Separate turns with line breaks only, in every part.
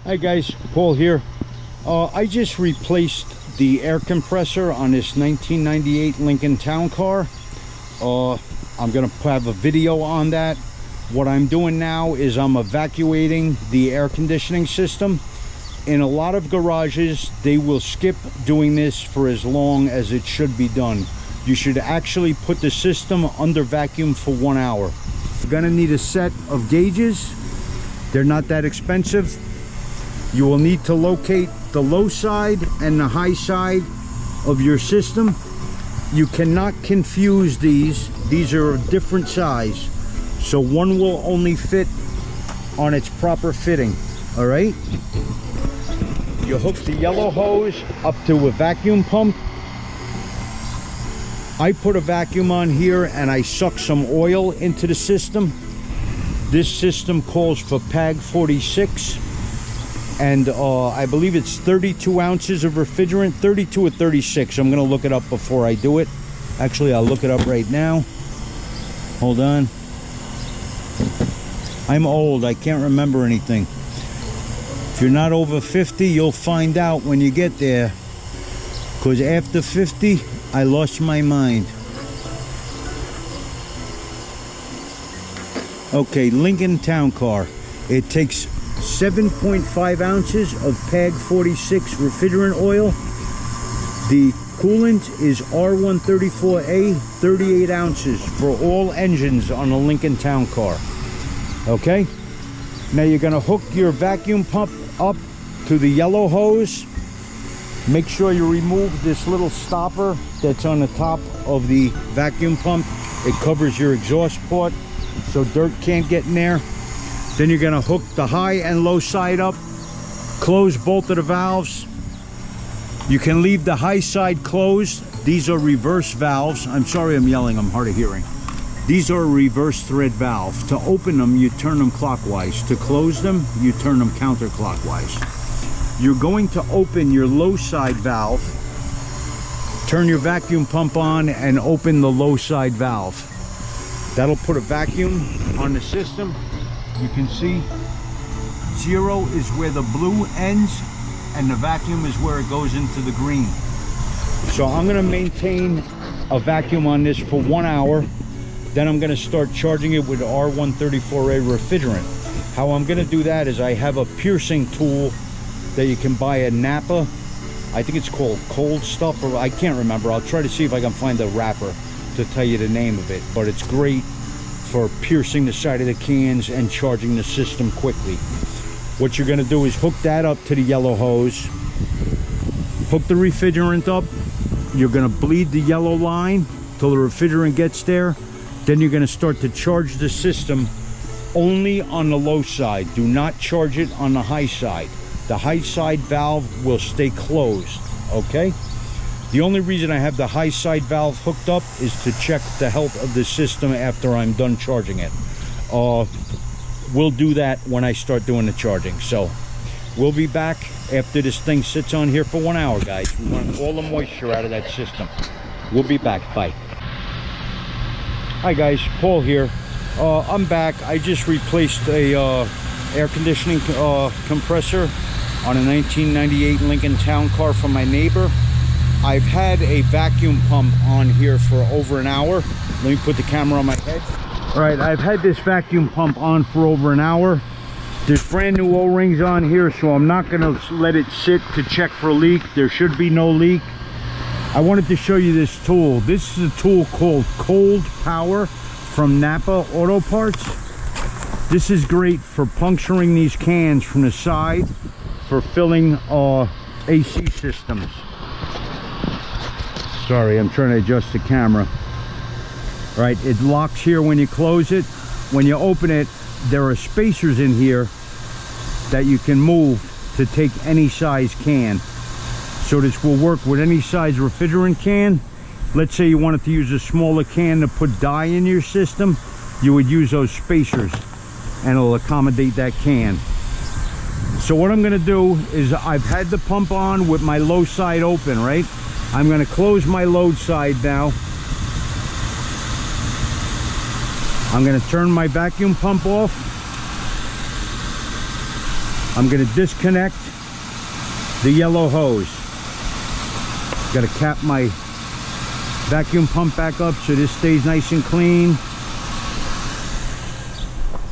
Hi guys, Paul here. I just replaced the air compressor on this 1998 Lincoln Town Car. I'm gonna have a video on that. What I'm doing now is I'm evacuating the air conditioning system. In a lot of garages, they will skip doing this for as long as it should be done. You should actually put the system under vacuum for 1 hour. You're gonna need a set of gauges. They're not that expensive. You will need to locate the low side and the high side of your system. You cannot confuse these. These are a different size. So one will only fit on its proper fitting, all right? You hook the yellow hose up to a vacuum pump. I put a vacuum on here and I suck some oil into the system. This system calls for PAG 46. And I believe it's 32 ounces of refrigerant, 32 or 36. I'm gonna look it up before I do it. Actually, I'll look it up right now. Hold on. I'm old, I can't remember anything. If you're not over 50, you'll find out when you get there. Because after 50, I lost my mind. Okay, Lincoln Town Car. It takes 7.5 ounces of PAG 46 refrigerant oil. The coolant is R134A, 38 ounces for all engines on a Lincoln Town Car. Okay, now you're going to hook your vacuum pump up to the yellow hose. Make sure you remove this little stopper that's on the top of the vacuum pump. It covers your exhaust port so dirt can't get in there. Then you're gonna hook the high and low side up, close both of the valves. You can leave the high side closed. These are reverse valves. I'm sorry I'm yelling, I'm hard of hearing. These are a reverse thread valve. To open them, you turn them clockwise. To close them, you turn them counterclockwise. You're going to open your low side valve, turn your vacuum pump on and open the low side valve. That'll put a vacuum on the system. You can see 0 is where the blue ends and the vacuum is where it goes into the green. So I'm going to maintain a vacuum on this for 1 hour. Then I'm going to start charging it with R134A refrigerant. How I'm going to do that is I have a piercing tool that you can buy at Napa. I think it's called Cold Stuff, or I can't remember. I'll try to see if I can find a wrapper to tell you the name of it, but it's great for piercing the side of the cans and charging the system quickly. What you're going to do is hook that up to the yellow hose, hook the refrigerant up. You're going to bleed the yellow line till the refrigerant gets there. Then you're going to start to charge the system only on the low side. Do not charge it on the high side. The high side valve will stay closed, okay? The only reason I have the high side valve hooked up is to check the health of the system after I'm done charging it. We'll do that when I start doing the charging. So we'll be back after this thing sits on here for 1 hour, guys. We want all the moisture out of that system. We'll be back. Bye. Hi guys, Paul here. I'm back. I just replaced a air conditioning compressor on a 1998 Lincoln Town Car from my neighbor. I've had a vacuum pump on here for over an hour. Let me put the camera on my head. All right, I've had this vacuum pump on for over an hour. There's brand new O-rings on here, so I'm not gonna let it sit to check for a leak. There should be no leak. I wanted to show you this tool. This is a tool called Cold Power from Napa Auto Parts. This is great for puncturing these cans from the side for filling AC systems. Sorry, I'm trying to adjust the camera. All right, it locks here when you close it. When you open it, there are spacers in here that you can move to take any size can. So this will work with any size refrigerant can. Let's say you wanted to use a smaller can to put dye in your system, you would use those spacers and it'll accommodate that can. So what I'm gonna do is I've had the pump on with my low side open, right? I'm gonna close my load side now. I'm gonna turn my vacuum pump off. I'm going to disconnect the yellow hose. Got to cap my vacuum pump back up so this stays nice and clean.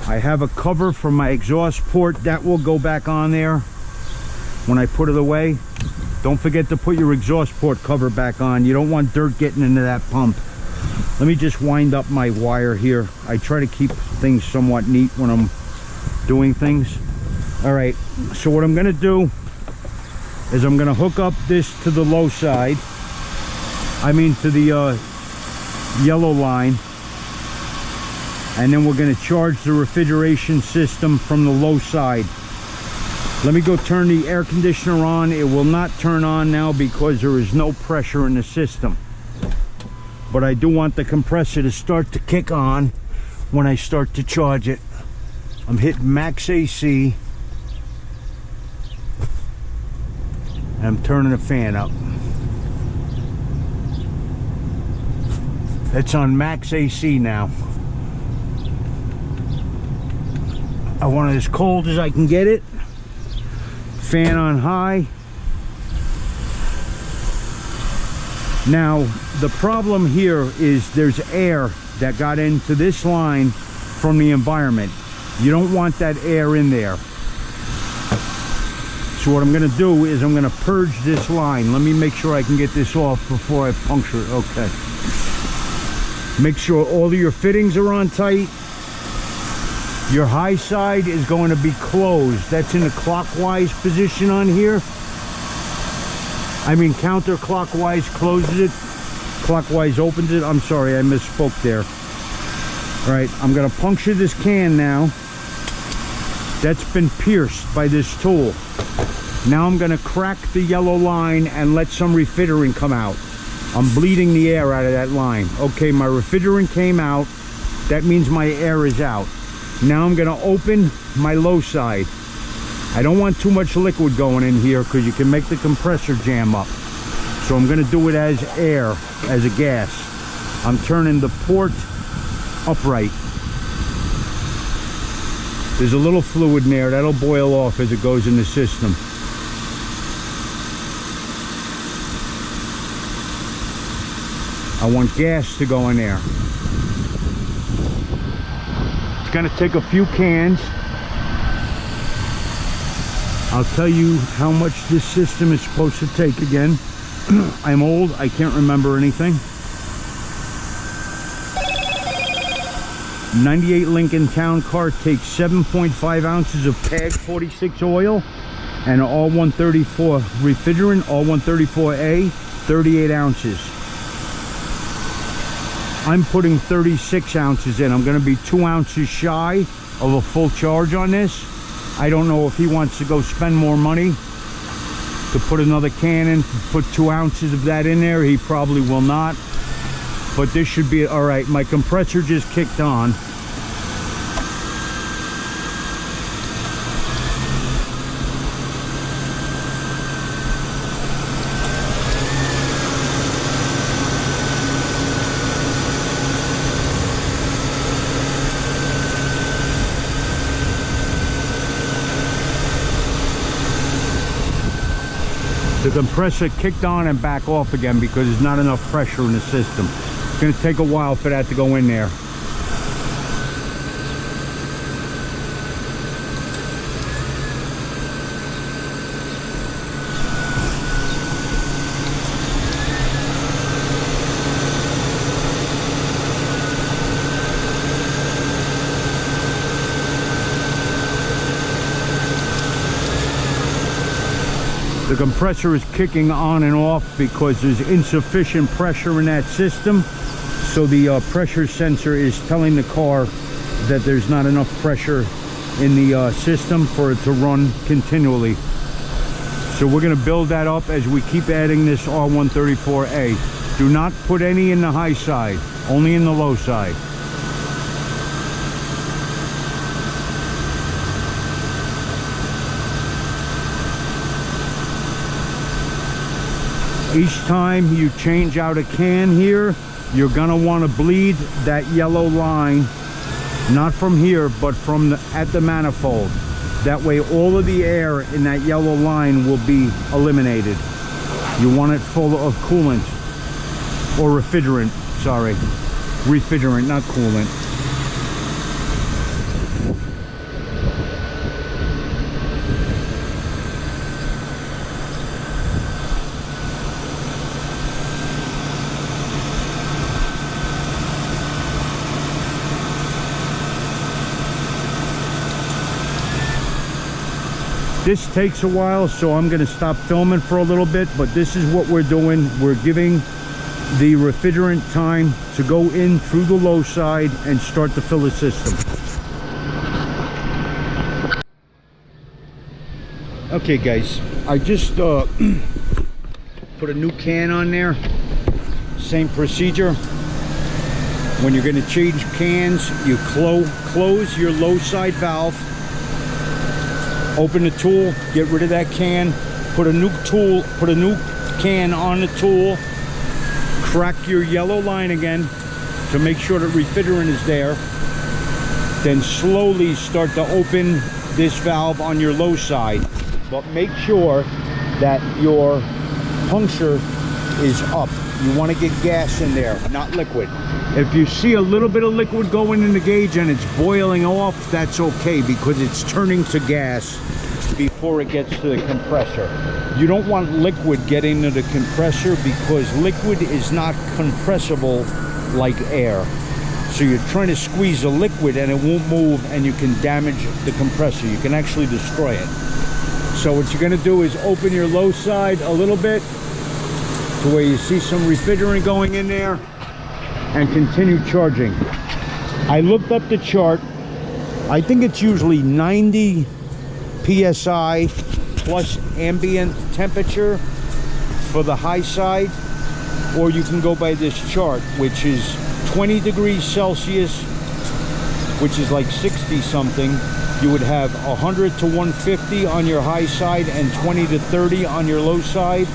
I have a cover for my exhaust port that will go back on there when I put it away. Don't forget to put your exhaust port cover back on. You don't want dirt getting into that pump. Let me just wind up my wire here. I try to keep things somewhat neat when I'm doing things. All right, so what I'm gonna do is I'm gonna hook up this to the low side. I mean to the yellow line. And then we're gonna charge the refrigeration system from the low side. Let me go turn the air conditioner on. It will not turn on now because there is no pressure in the system. But I do want the compressor to start to kick on when I start to charge it. I'm hitting max AC. And I'm turning the fan up. It's on max AC now. I want it as cold as I can get it. Fan on high. Now the problem here is there's air that got into this line from the environment. You don't want that air in there. So what I'm going to do is I'm going to purge this line. Let me make sure I can get this off before I puncture it. Okay. Make sure all of your fittings are on tight. Your high side is going to be closed. That's in the clockwise position on here. I mean counterclockwise closes it. Clockwise opens it. I'm sorry, I misspoke there. All right, I'm going to puncture this can now. That's been pierced by this tool. Now I'm going to crack the yellow line and let some refrigerant come out. I'm bleeding the air out of that line. Okay, my refrigerant came out. That means my air is out. Now I'm going to open my low side. I don't want too much liquid going in here because you can make the compressor jam up. So I'm going to do it as air, as a gas. I'm turning the port upright. There's a little fluid in there. That'll boil off as it goes in the system. I want gas to go in there. Going to take a few cans. I'll tell you how much this system is supposed to take again. I'm old, I can't remember anything. 98 Lincoln Town Car takes 7.5 ounces of PAG 46 oil and an all-134 refrigerant, all-134A, 38 ounces. I'm putting 36 ounces in. I'm going to be 2 ounces shy of a full charge on this. I don't know if he wants to go spend more money to put another can in, to put 2 ounces of that in there. He probably will not. But this should be all right. My compressor just kicked on. The compressor kicked on and back off again because there's not enough pressure in the system. It's going to take a while for that to go in there. The compressor is kicking on and off because there's insufficient pressure in that system. So the pressure sensor is telling the car that there's not enough pressure in the system for it to run continually. So we're going to build that up as we keep adding this R134A. Do not put any in the high side, only in the low side. Each time you change out a can here, you're going to want to bleed that yellow line, not from here, but from at the manifold. That way all of the air in that yellow line will be eliminated. You want it full of coolant or refrigerant, sorry. Refrigerant, not coolant. This takes a while, so I'm going to stop filming for a little bit, but this is what we're doing. We're giving the refrigerant time to go in through the low side and start to fill the system. Okay guys, I just put a new can on there. Same procedure. When you're going to change cans, you close your low side valve. Open the tool, get rid of that can, put a new can on the tool, crack your yellow line again to make sure that refrigerant is there. Then slowly start to open this valve on your low side. But make sure that your puncture is up. You want to get gas in there, not liquid. If you see a little bit of liquid going in the gauge and it's boiling off, that's okay, because it's turning to gas before it gets to the compressor. You don't want liquid getting to the compressor, because liquid is not compressible like air. So you're trying to squeeze a liquid and it won't move, and you can damage the compressor. You can actually destroy it. So what you're going to do is open your low side a little bit to where you see some refrigerant going in there, and continue charging. I looked up the chart. I think it's usually 90 psi plus ambient temperature for the high side, or you can go by this chart, which is 20 degrees Celsius, which is like 60 something. You would have 100 to 150 on your high side and 20 to 30 on your low side.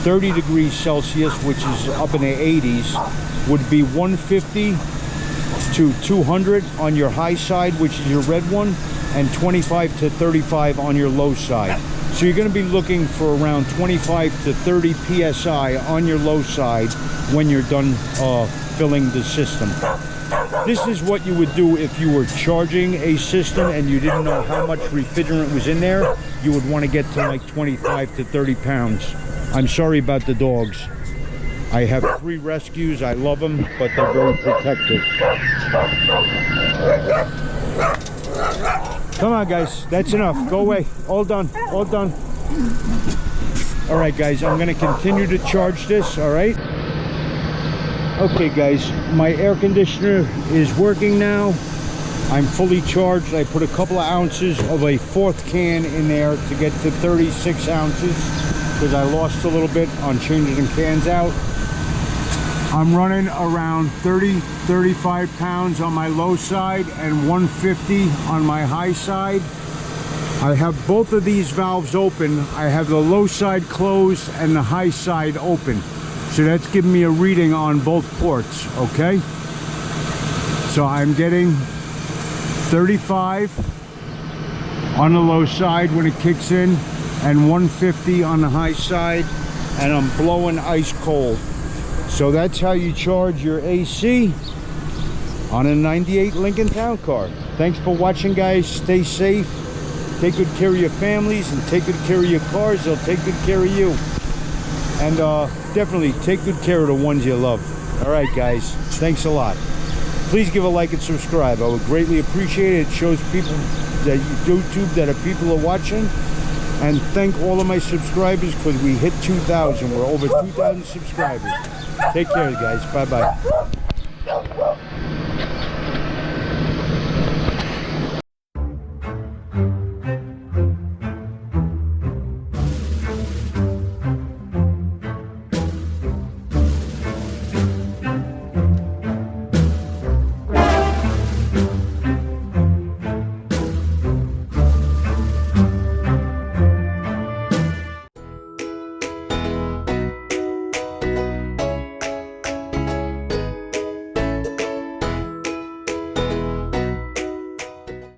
30 degrees Celsius, which is up in the 80s, would be 150 to 200 on your high side, which is your red one, and 25 to 35 on your low side. So you're going to be looking for around 25 to 30 psi on your low side when you're done filling the system. This is what you would do if you were charging a system and you didn't know how much refrigerant was in there. You would want to get to like 25 to 30 pounds. I'm sorry about the dogs. I have 3 rescues. I love them, but they're very protective. Come on, guys. That's enough. Go away. All done. All done. All right, guys. I'm going to continue to charge this. All right. Okay, guys. My air conditioner is working now. I'm fully charged. I put a couple of ounces of a 4th can in there to get to 36 ounces. Because I lost a little bit on changing the cans out. I'm running around 30-35 pounds on my low side and 150 on my high side. I have both of these valves open. I have the low side closed and the high side open. So that's giving me a reading on both ports, okay? So I'm getting 35 on the low side when it kicks in, and 150 on the high side, and I'm blowing ice cold. So that's how you charge your AC on a 98 Lincoln Town Car. Thanks for watching, guys. Stay safe, take good care of your families, and take good care of your cars. They'll take good care of you. And definitely take good care of the ones you love. All right, guys, thanks a lot. Please give a like and subscribe. I would greatly appreciate it. It shows people that YouTube that people are watching. And thank all of my subscribers, because we hit 2,000. We're over 2,000 subscribers. Take care, guys. Bye-bye.